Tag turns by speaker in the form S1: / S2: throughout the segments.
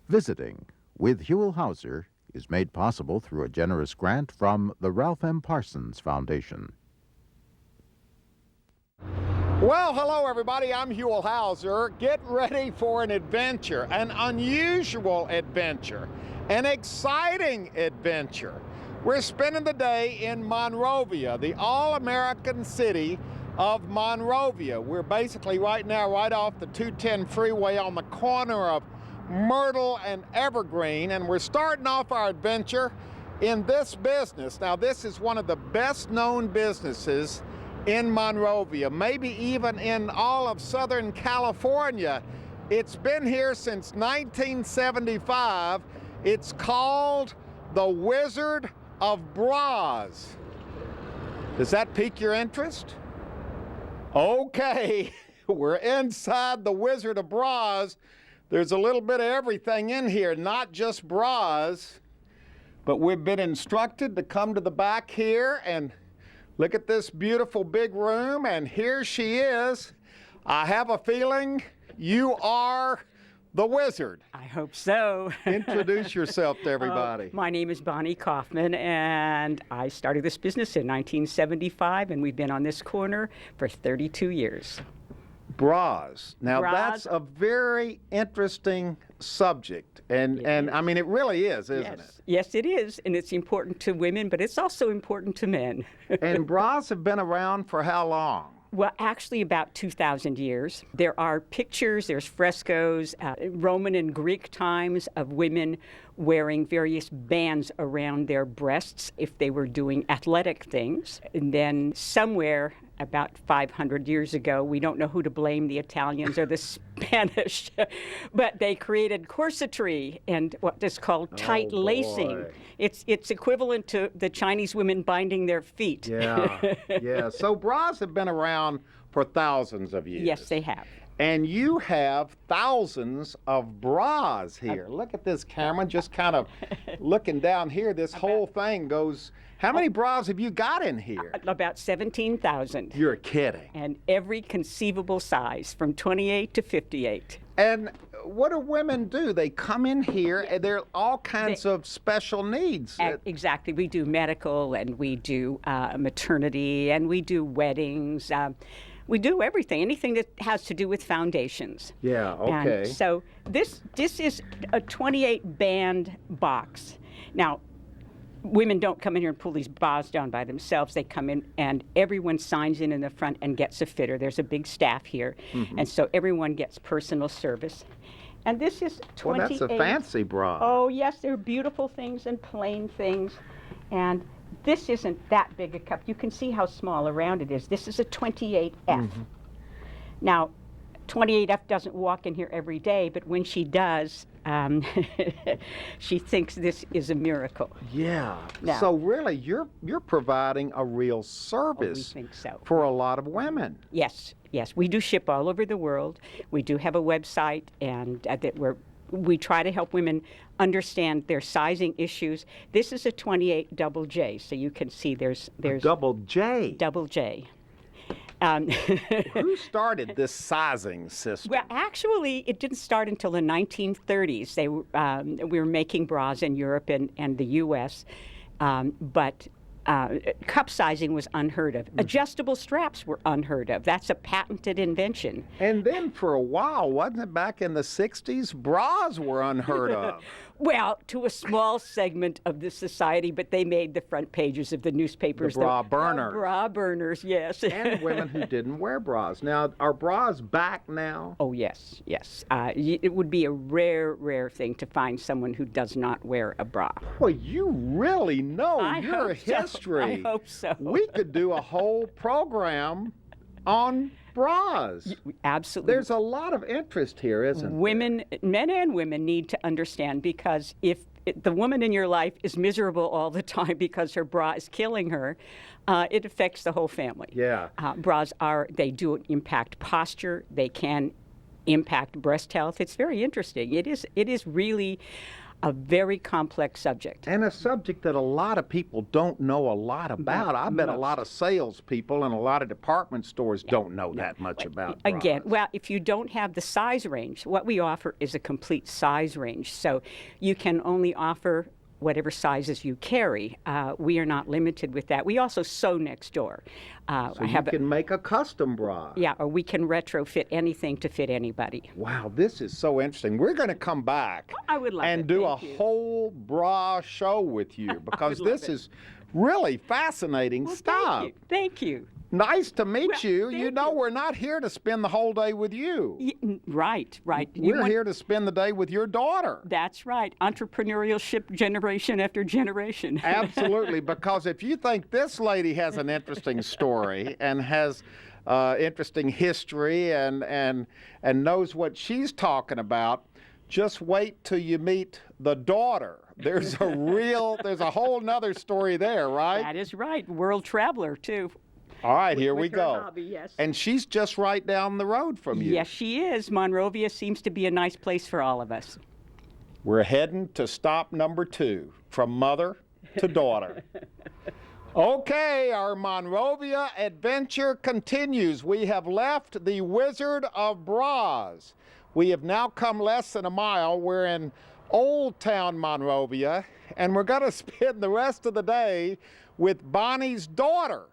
S1: Visiting with Huell Howser is made possible through a generous grant from the Ralph M. Parsons Foundation.
S2: Well, hello everybody, I'm Huell Howser. Get ready for an adventure, an unusual adventure, an exciting adventure. We're spending the day in Monrovia, the all-American city of Monrovia. We're basically right now right off the 210 freeway on the corner of Myrtle and Evergreen, and we're starting off our adventure in this business. Now, this is one of the best-known businesses in Monrovia, maybe even in all of Southern California. It's been here since 1975. It's called the Wizard of Bras. Does that pique your interest? Okay, we're inside the Wizard of Bras. There's a little bit of everything in here, not just bras, but we've been instructed to come to the back here and look at this beautiful big room, and here she is. I have a feeling you are the wizard.
S3: I hope so.
S2: Introduce yourself to everybody.
S3: My name is Bonnie Kaufman, and I started this business in 1975, and we've been on this corner for 32 years.
S2: Bras. Now,
S3: Bras.
S2: That's a very interesting subject, and I mean, it really is, isn't it?
S3: Yes, it is, and it's important to women, but it's also important to men.
S2: And bras have been around for how long?
S3: Well, actually about 2,000 years. There are pictures, there's frescoes, Roman and Greek times of women wearing various bands around their breasts if they were doing athletic things. And then somewhere about 500 years ago, we don't know who to blame, the Italians or the Spanish, but they created corsetry and what is called tight lacing. It's equivalent to the Chinese women binding their feet.
S2: Yeah, yeah. So bras have been around for thousands of years.
S3: Yes, they have.
S2: And you have thousands of bras here. Look at this camera, just kind of looking down here. This whole thing goes, how many bras have you got in here?
S3: About 17,000.
S2: You're kidding.
S3: And every conceivable size, from 28 to 58.
S2: And what do women do? They come in here, and there are all kinds of special needs.
S3: Exactly. We do medical, and we do maternity, and we do weddings. We do everything, anything that has to do with foundations.
S2: Yeah, okay.
S3: And so this is a 28-band box. Now, women don't come in here and pull these bras down by themselves. They come in and everyone signs in the front and gets a fitter. There's a big staff here. Mm-hmm. And so everyone gets personal service. And this is 28.
S2: Well, that's a fancy bra.
S3: Oh, yes, they're beautiful things and plain things. And this isn't that big a cup. You can see how small around it is. This is a 28F. Mm-hmm. Now, 28F doesn't walk in here every day, but when she does, she thinks this is a miracle.
S2: Yeah.
S3: Now,
S2: so really, you're providing a real service
S3: we think so.
S2: For a lot of women.
S3: Yes, yes. We do ship all over the world. We do have a website, and we try to help women understand their sizing issues. This is a 28 double J, so you can see there's
S2: a double J.
S3: Double J.
S2: Who started this sizing system?
S3: Well, actually, it didn't start until the 1930s. We were making bras in Europe and the U.S., but cup sizing was unheard of. Adjustable straps were unheard of. That's a patented invention.
S2: And then for a while, wasn't it back in the 60s, bras were unheard of?
S3: Well, to a small segment of the society, but they made the front pages of the newspapers.
S2: The bra burners.
S3: Bra burners, yes.
S2: And women who didn't wear bras. Now, are bras back now?
S3: Oh, yes, yes. It would be a rare thing to find someone who does not wear a bra.
S2: Well, you really know your history.
S3: I hope so.
S2: We could do a whole program on bras.
S3: Absolutely.
S2: There's a lot of interest here, isn't there?
S3: Men and women need to understand, because if the woman in your life is miserable all the time because her bra is killing her, it affects the whole family.
S2: Yeah.
S3: Bras they do impact posture. They can impact breast health. It's very interesting. It is really a very complex subject.
S2: And a subject that a lot of people don't know a lot about. I bet a lot of salespeople and a lot of department stores don't know that much about bras.
S3: Again, well, if you don't have the size range, what we offer is a complete size range. So you can only offer whatever sizes you carry. We are not limited with that. We also sew next door.
S2: So you can make a custom bra.
S3: Yeah, or we can retrofit anything to fit anybody.
S2: Wow, this is so interesting. We're going to come back
S3: I would love
S2: and
S3: it.
S2: do
S3: Thank
S2: a
S3: you.
S2: whole bra show with you because
S3: love
S2: this
S3: it.
S2: is really fascinating
S3: Well,
S2: stuff.
S3: Thank you.
S2: Nice to meet
S3: Well,
S2: you. You
S3: thank
S2: know,
S3: you.
S2: we're not here to spend the whole day with you.
S3: Right.
S2: We're here to spend the day with your daughter.
S3: That's right. Entrepreneurship generation after generation.
S2: Absolutely, because if you think this lady has an interesting story and has interesting history and knows what she's talking about, just wait till you meet the daughter. There's a whole nother story there, right?
S3: That is right. World traveler, too.
S2: All right, here we
S3: with her
S2: go.
S3: hobby, yes.
S2: And she's just right down the road from you.
S3: Yes, she is. Monrovia seems to be a nice place for all of us.
S2: We're heading to stop number 2, from mother to daughter. Okay, our Monrovia adventure continues. We have left the Wizard of Bras. We have now come less than a mile. We're in Old Town Monrovia, and we're going to spend the rest of the day with Bonnie's daughter,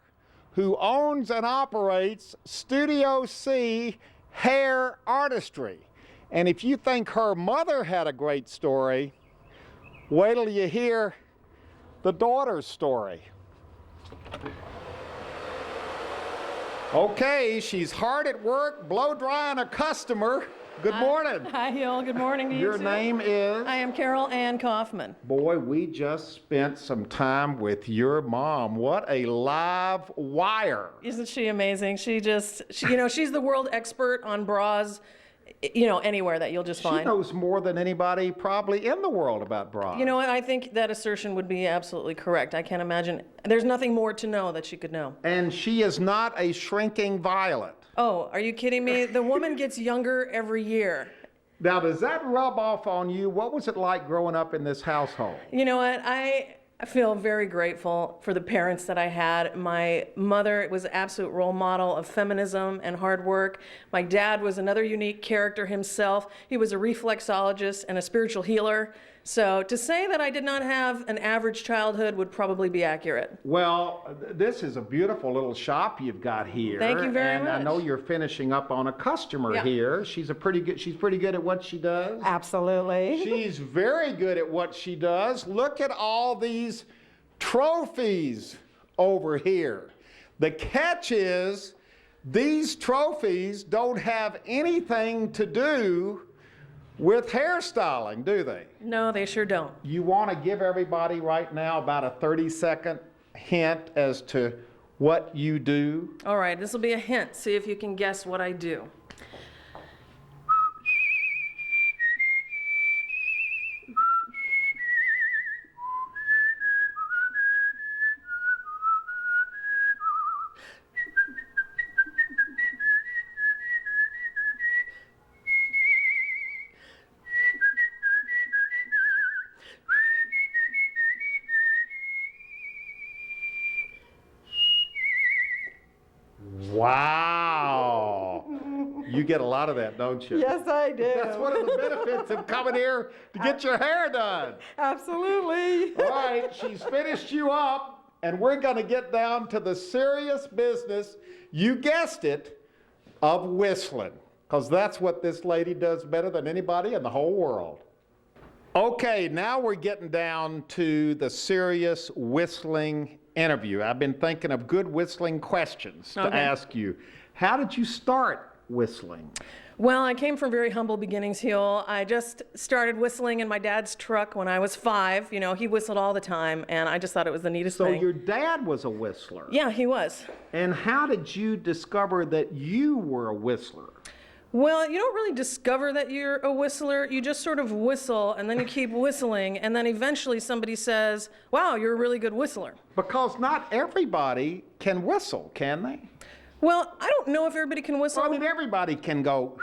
S2: who owns and operates Studio C Hair Artistry. And if you think her mother had a great story, wait till you hear the daughter's story. Okay, she's hard at work, blow drying a customer. Good morning.
S4: Hi, Huell. Good morning to you.
S2: Your
S4: too.
S2: name is?
S4: I am Carole Anne Kaufman.
S2: Boy, we just spent some time with your mom. What a live wire.
S4: Isn't she amazing? She's the world expert on bras, anywhere that you'll just
S2: She
S4: find.
S2: knows more than anybody probably in the world about bras.
S4: You know what? I think that assertion would be absolutely correct. I can't imagine. There's nothing more to know that she could know.
S2: And she is not a shrinking violet.
S4: Oh, are you kidding me? The woman gets younger every year.
S2: Now, does that rub off on you? What was it like growing up in this household?
S4: You know what? I feel very grateful for the parents that I had. My mother was an absolute role model of feminism and hard work. My dad was another unique character himself. He was a reflexologist and a spiritual healer. So to say that I did not have an average childhood would probably be accurate.
S2: Well, this is a beautiful little shop you've got here.
S4: Thank you very
S2: and
S4: much.
S2: I know you're finishing up on a customer
S4: Yeah.
S2: here. She's pretty good at what she does.
S5: Absolutely.
S2: She's very good at what she does. Look at all these trophies over here. The catch is these trophies don't have anything to do with hairstyling, do they?
S4: No, they sure don't.
S2: You want to give everybody right now about a 30-second hint as to what you do?
S4: All right, this will be a hint. See if you can guess what I do.
S2: Wow. You get a lot of that, don't you?
S5: Yes, I do.
S2: That's one of the benefits of coming here to get your hair done.
S5: Absolutely.
S2: All right, she's finished you up, and we're going to get down to the serious business, you guessed it, of whistling, because that's what this lady does better than anybody in the whole world. Okay, now we're getting down to the serious whistling interview. I've been thinking of good whistling questions to
S4: Okay.
S2: ask you. How did you start whistling?
S4: Well, I came from very humble beginnings, Huell. I just started whistling in my dad's truck when I was 5. You know, he whistled all the time, and I just thought it was the neatest
S2: So
S4: thing.
S2: your dad was a whistler.
S4: Yeah, he was.
S2: And how did you discover that you were a whistler?
S4: Well, you don't really discover that you're a whistler. You just sort of whistle, and then you keep whistling, and then eventually somebody says, wow, you're a really good whistler.
S2: Because not everybody can whistle, can they?
S4: Well, I don't know if everybody can whistle.
S2: Well, I mean, everybody can go.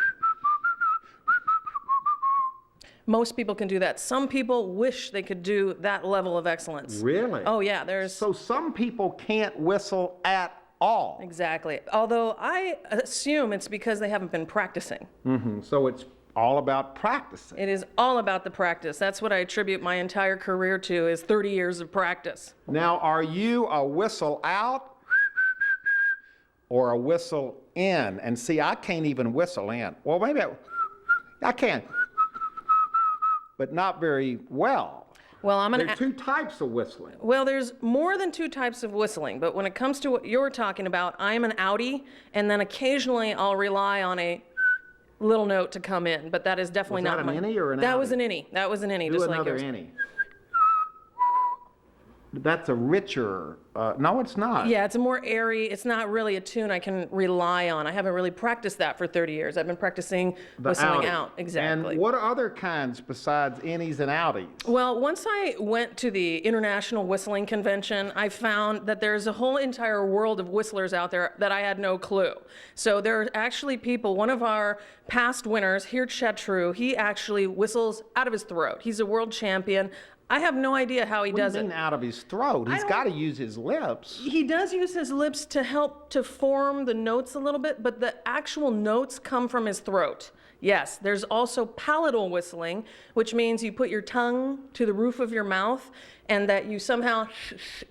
S4: Most people can do that. Some people wish they could do that level of excellence.
S2: Really?
S4: Oh yeah, there's...
S2: So some people can't whistle at all.
S4: Exactly. Although I assume it's because they haven't been practicing.
S2: So it's all about practicing.
S4: It is all about the practice. That's what I attribute my entire career to, is 30 years of practice.
S2: Now, are you a whistle out or a whistle in? And see, I can't even whistle in. Well, maybe I can, but not very well.
S4: Well,
S2: There are two types of whistling.
S4: Well, there's more than two types of whistling, but when it comes to what you're talking about, I'm an outie, and then occasionally I'll rely on a little note to come in, but that is definitely
S2: Was
S4: not
S2: that an innie or an
S4: That
S2: outie?
S4: was an innie. That was an innie,
S2: Do
S4: just like
S2: another
S4: yours.
S2: innie. That's a richer, no, it's not.
S4: Yeah, it's a more airy, it's not really a tune I can rely on. I haven't really practiced that for 30 years. I've been practicing
S2: The
S4: whistling
S2: outie.
S4: out. Exactly.
S2: And what are other kinds besides innies and outies?
S4: Well, once I went to the International Whistling Convention, I found that there's a whole entire world of whistlers out there that I had no clue. So there are actually people, one of our past winners, Huell Howser, he actually whistles out of his throat. He's a world champion. I have no idea how he
S2: What do
S4: does
S2: you
S4: it.
S2: mean out of his throat? He's
S4: don't-
S2: got to use his lips.
S4: He does use his lips to help to form the notes a little bit, but the actual notes come from his throat. Yes, there's also palatal whistling, which means you put your tongue to the roof of your mouth and that you somehow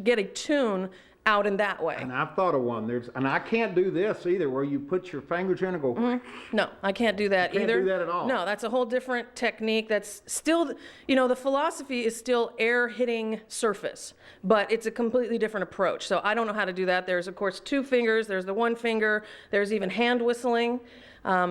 S4: get a tune out in that way.
S2: And I've thought of one. And I can't do this either, where you put your fingers in and go.
S4: No, I can't do that
S2: You can't
S4: either.
S2: do that at all.
S4: No, that's a whole different technique. That's still, the philosophy is still air hitting surface, but it's a completely different approach. So I don't know how to do that. There's, of course, two fingers. There's the one finger. There's even hand whistling.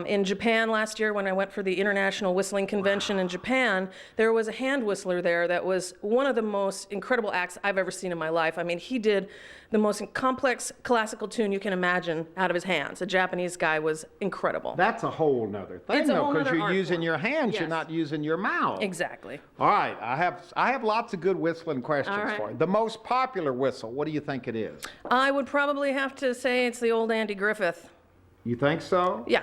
S4: In Japan last year, when I went for the International Whistling Convention in Japan, there was a hand whistler there that was one of the most incredible acts I've ever seen in my life. I mean, he did the most complex classical tune you can imagine out of his hands. A Japanese guy was incredible.
S2: That's a whole nother thing,
S4: It's a
S2: though,
S4: whole
S2: because
S4: nother
S2: you're
S4: art
S2: using
S4: form.
S2: your hands. You're
S4: Yes.
S2: not using your mouth.
S4: Exactly.
S2: All right, I have lots of good whistling questions
S4: All right.
S2: for you. The most popular whistle, what do you think it is?
S4: I would probably have to say it's the old Andy Griffith.
S2: You think so?
S4: Yeah.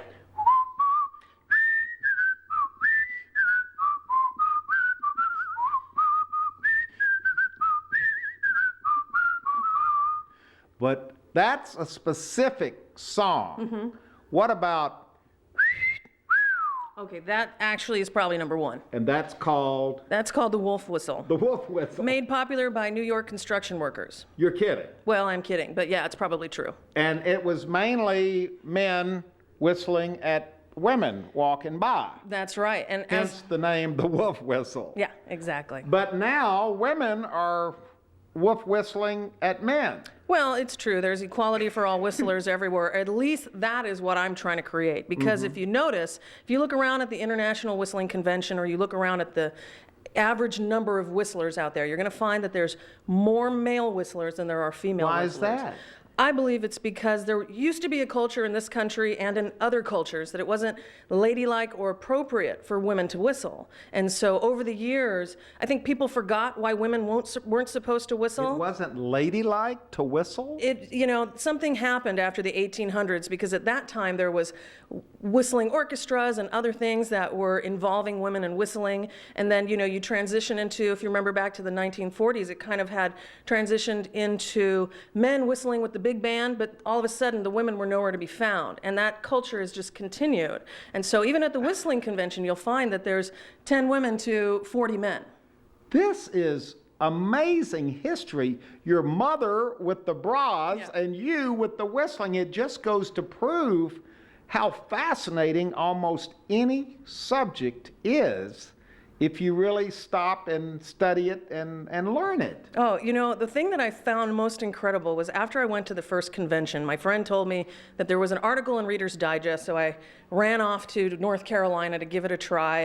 S2: But that's a specific song. What about,
S4: Okay, that actually is probably number one.
S2: and that's called
S4: That's called the wolf whistle.
S2: the wolf whistle?
S4: Made popular by New York construction workers.
S2: You're kidding.
S4: Well, I'm kidding, but yeah, it's probably true.
S2: And it was mainly men whistling at women walking by.
S4: That's right. And
S2: Hence the name the wolf whistle.
S4: yeah, exactly.
S2: But now women are wolf whistling at men.
S4: Well, it's true. There's equality for all whistlers everywhere. At least that is what I'm trying to create. Because if you notice, if you look around at the International Whistling Convention or you look around at the average number of whistlers out there, you're going to find that there's more male whistlers than there are female
S2: Why
S4: whistlers.
S2: is that?
S4: I believe it's because there used to be a culture in this country and in other cultures that it wasn't ladylike or appropriate for women to whistle. And so over the years, I think people forgot why women weren't supposed to whistle.
S2: It wasn't ladylike to whistle?
S4: Something happened after the 1800s because at that time there was whistling orchestras and other things that were involving women in whistling. And then, you transition into, if you remember back to the 1940s, it kind of had transitioned into men whistling with the big band, but all of a sudden the women were nowhere to be found. And that culture has just continued. And so even at the whistling convention, you'll find that there's 10 women to 40 men.
S2: This is amazing history. Your mother with the bras
S4: Yeah.
S2: and you with the whistling. It just goes to prove how fascinating almost any subject is if you really stop and study it and learn it.
S4: Oh, the thing that I found most incredible was after I went to the first convention, my friend told me that there was an article in Reader's Digest, so I ran off to North Carolina to give it a try,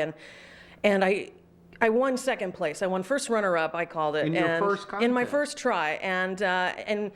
S4: and I won second place. I won first runner-up, I called it.
S2: In your first
S4: In my
S2: contest?
S4: first try, and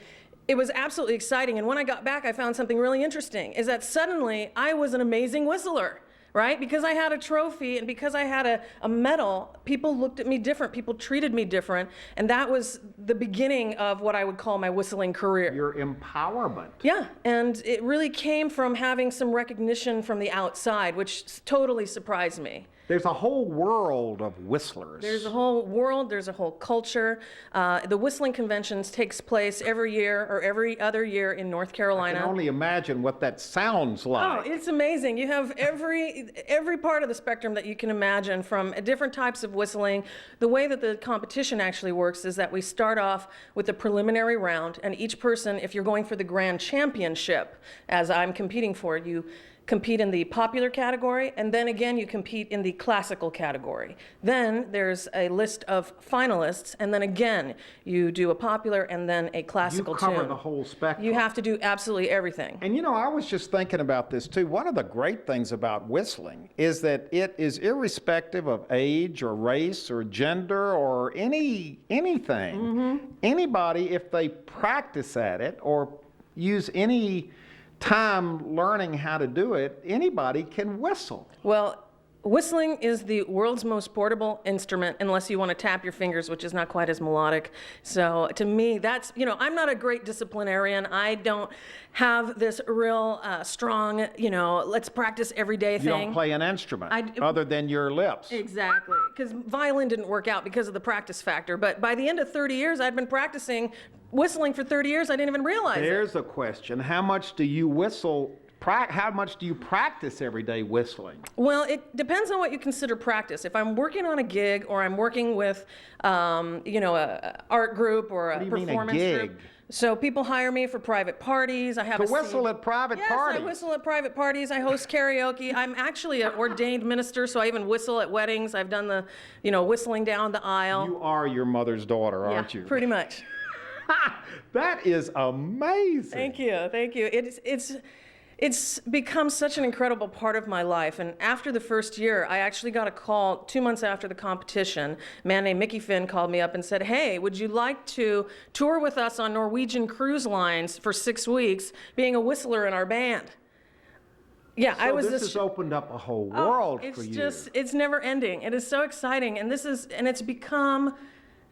S4: it was absolutely exciting. And when I got back, I found something really interesting, is that suddenly I was an amazing whistler. Right? Because I had a trophy and because I had a medal, people looked at me different. People treated me different. And that was the beginning of what I would call my whistling career.
S2: Your empowerment.
S4: Yeah, and it really came from having some recognition from the outside, which totally surprised me.
S2: There's a whole world of whistlers.
S4: There's a whole world, there's a whole culture. The whistling conventions takes place every year or every other year in North
S2: I
S4: Carolina.
S2: can only imagine what that sounds
S4: Oh,
S2: like.
S4: it's amazing. You have every part of the spectrum that you can imagine, from different types of whistling. The way that the competition actually works is that we start off with a preliminary round, and each person, if you're going for the grand championship, as I'm competing for, you compete in the popular category, and then again you compete in the classical category. Then there's a list of finalists, and then again you do a popular and then a classical
S2: You cover
S4: tune.
S2: the whole spectrum.
S4: You have to do absolutely everything.
S2: And you know, I was just thinking about this too. One of the great things about whistling is that it is irrespective of age or race or gender or anything. Anybody, if they practice at it or use any time learning how to do it, anybody can whistle.
S4: Well, whistling is the world's most portable instrument, unless you want to tap your fingers, which is not quite as melodic. So to me, that's, I'm not a great disciplinarian. I don't have this real strong, let's practice every day
S2: You
S4: thing.
S2: don't play an instrument other than your lips.
S4: Exactly, because violin didn't work out because of the practice factor. But by the end of 30 years, I'd been practicing whistling for 30 years. I didn't even realize it.
S2: There's a question. How much do you whistle? How much do you practice every day whistling?
S4: Well, it depends on what you consider practice. If I'm working on a gig or I'm working with, a art group or a
S2: What do you mean, a
S4: performance
S2: gig?
S4: group. So people hire me for private parties. I have
S2: To
S4: a
S2: whistle
S4: scene.
S2: at private
S4: Yes,
S2: parties?
S4: I whistle at private parties. I host karaoke. I'm actually an ordained minister, so I even whistle at weddings. I've done the, whistling down the aisle.
S2: You are your mother's daughter, aren't you?
S4: Pretty much.
S2: That is amazing.
S4: Thank you, thank you. It's become such an incredible part of my life. And after the first year, I actually got a call 2 months after the competition. A man named Mickey Finn called me up and said, "Hey, would you like to tour with us on Norwegian Cruise Lines for 6 weeks, being a whistler in our band?" Yeah, I was
S2: this has opened up a whole world for you.
S4: It's never ending. It is so exciting. And it's become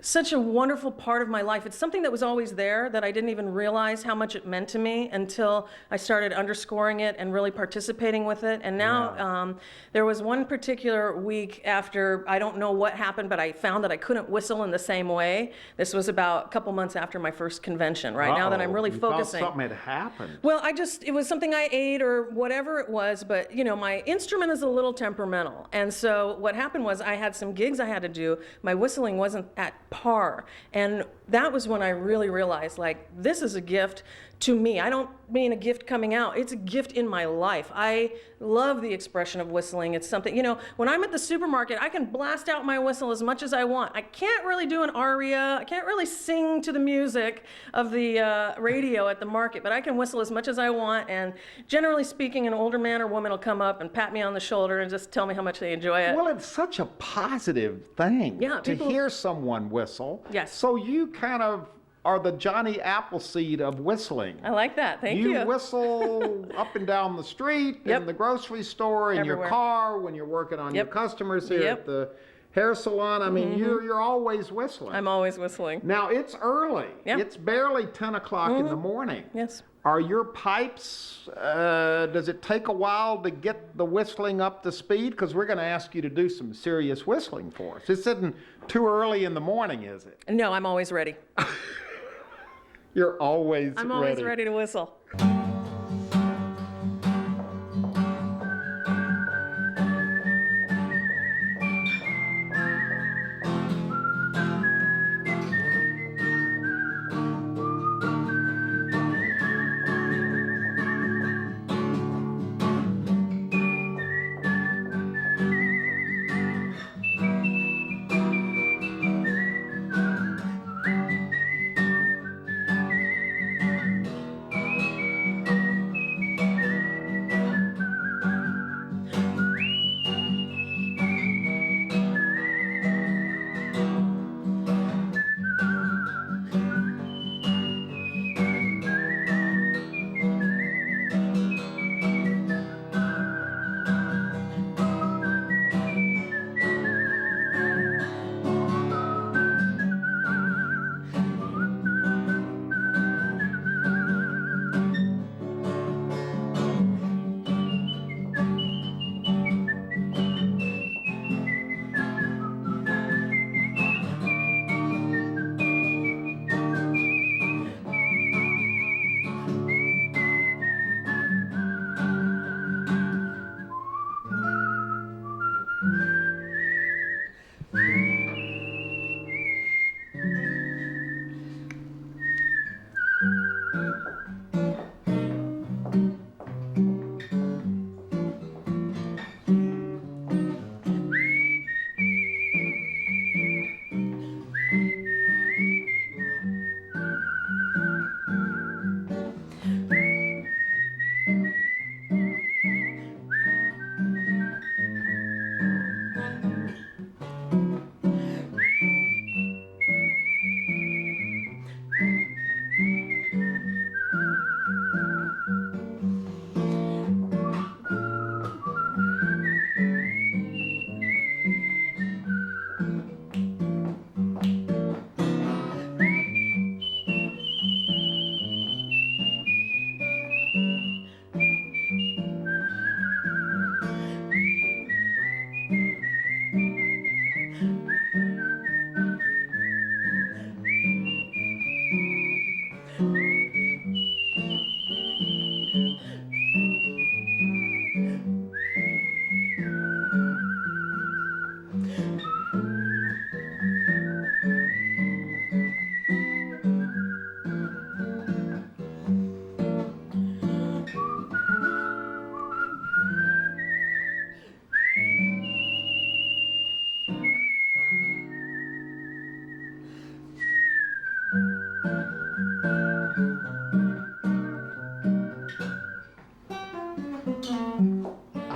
S4: such a wonderful part of my life. It's something that was always there that I didn't even realize how much it meant to me until I started underscoring it and really participating with it. And now there was one particular week after, I don't know what happened, but I found that I couldn't whistle in the same way. This was about a couple months after my first convention, right? Now that I'm really
S2: You
S4: focusing.
S2: thought something had happened.
S4: Well, it was something I ate or whatever it was, but my instrument is a little temperamental. And so what happened was I had some gigs I had to do. My whistling wasn't at par. And that was when I really realized, this is a gift to me. I don't mean a gift coming out. It's a gift in my life. I love the expression of whistling. It's something, when I'm at the supermarket, I can blast out my whistle as much as I want. I can't really do an aria. I can't really sing to the music of the radio at the market, but I can whistle as much as I want. And generally speaking, an older man or woman will come up and pat me on the shoulder and just tell me how much they enjoy it.
S2: Well, it's such a positive thing to hear someone whistle.
S4: Yes.
S2: So you kind of are the Johnny Appleseed of whistling.
S4: I like that. Thank you.
S2: You whistle up and down the street, in the grocery store, in your
S4: Everywhere.
S2: car, when you're working on your customers here at the hair salon. I mean, you're always whistling.
S4: I'm always whistling.
S2: Now, it's early.
S4: Yep.
S2: It's barely 10 o'clock in the morning.
S4: Yes.
S2: Are your pipes, does it take a while to get the whistling up to speed? Because we're going to ask you to do some serious whistling for us. This isn't too early in the morning, is it?
S4: No, I'm always ready.
S2: You're always
S4: I'm always ready to whistle.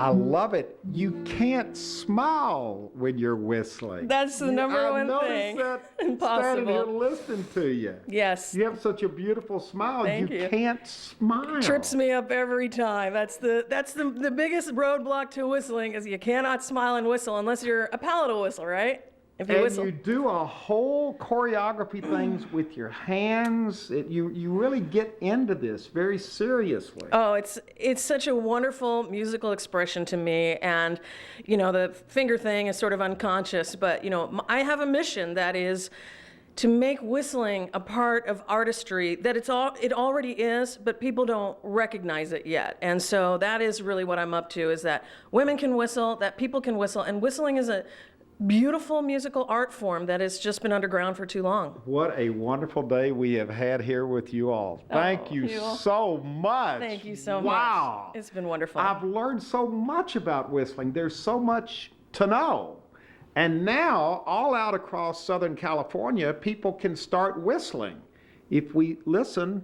S2: I love it. You can't smile when you're whistling.
S4: That's the number one thing.
S2: I noticed that
S4: Impossible.
S2: standing here listening to you.
S4: Yes.
S2: You have such a beautiful smile.
S4: Thank you.
S2: Can't smile.
S4: Trips me up every time. That's the biggest roadblock to whistling is you cannot smile and whistle unless you're a palatal whistle, right? If you
S2: And
S4: whistle.
S2: you do a whole choreography things with your hands. You really get into this very seriously.
S4: Oh, it's such a wonderful musical expression to me, and the finger thing is sort of unconscious, but I have a mission that is to make whistling a part of artistry that it already is, but people don't recognize it yet. And so that is really what I'm up to, is that women can whistle, that people can whistle, and whistling is a beautiful musical art form that has just been underground for too long.
S2: What a wonderful day we have had here with you all. Thank you so much.
S4: Thank you so much.
S2: Wow.
S4: It's been wonderful.
S2: I've learned so much about whistling. There's so much to know. And now, all out across Southern California, people can start whistling. If we listen,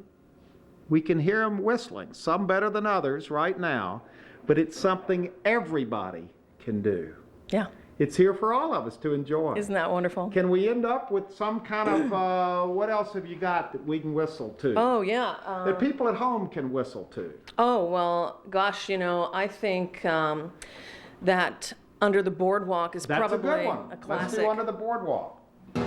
S2: we can hear them whistling, some better than others right now, but it's something everybody can do.
S4: Yeah.
S2: It's here for all of us to enjoy.
S4: Isn't that wonderful?
S2: Can we end up with some kind of, what else have you got that we can whistle to?
S4: Oh, yeah.
S2: That people at home can whistle to?
S4: Oh, well, gosh, I think that Under the Boardwalk is
S2: That's
S4: probably
S2: a good one.
S4: a classic.
S2: Let's do Under the Boardwalk.
S4: Come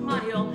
S4: on, Huell.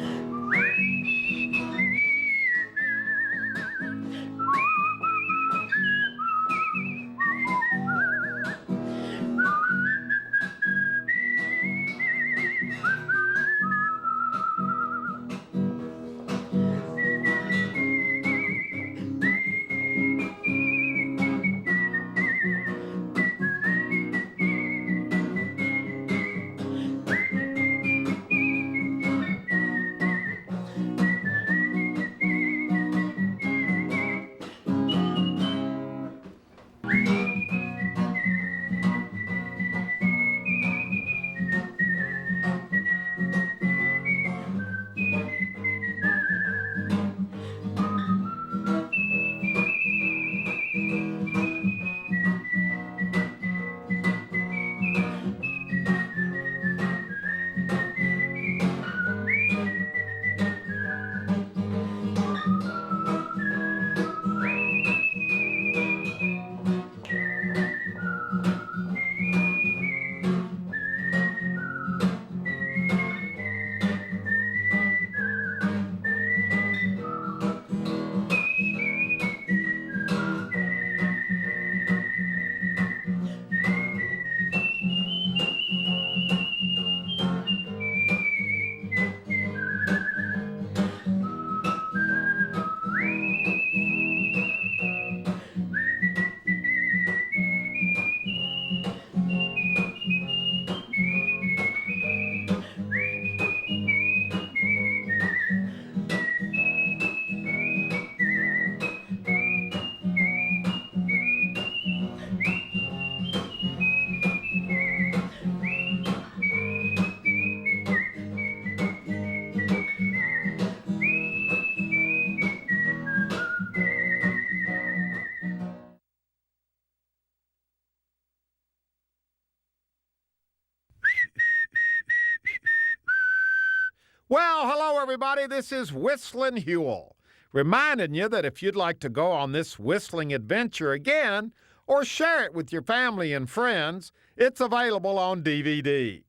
S2: Well, hello, everybody. This is Whistling Huell, reminding you that if you'd like to go on this whistling adventure again or share it with your family and friends, it's available on DVD.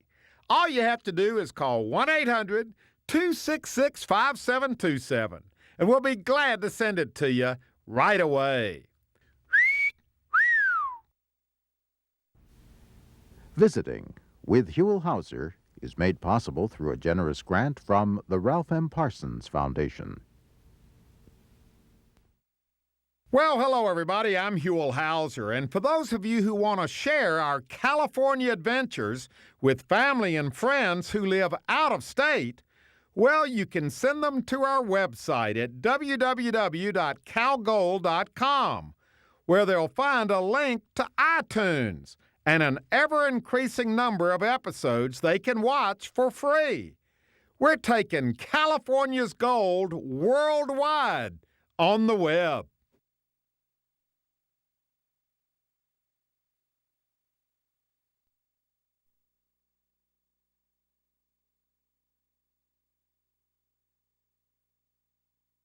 S2: All you have to do is call 1-800-266-5727, and we'll be glad to send it to you right away.
S1: Visiting with Huell Howser is made possible through a generous grant from the Ralph M. Parsons Foundation.
S2: Well, hello, everybody. I'm Huell Howser, and for those of you who want to share our California adventures with family and friends who live out of state, Well, you can send them to our website at www.cowgold.com, where they'll find a link to iTunes and an ever-increasing number of episodes they can watch for free. We're taking California's gold worldwide on the web.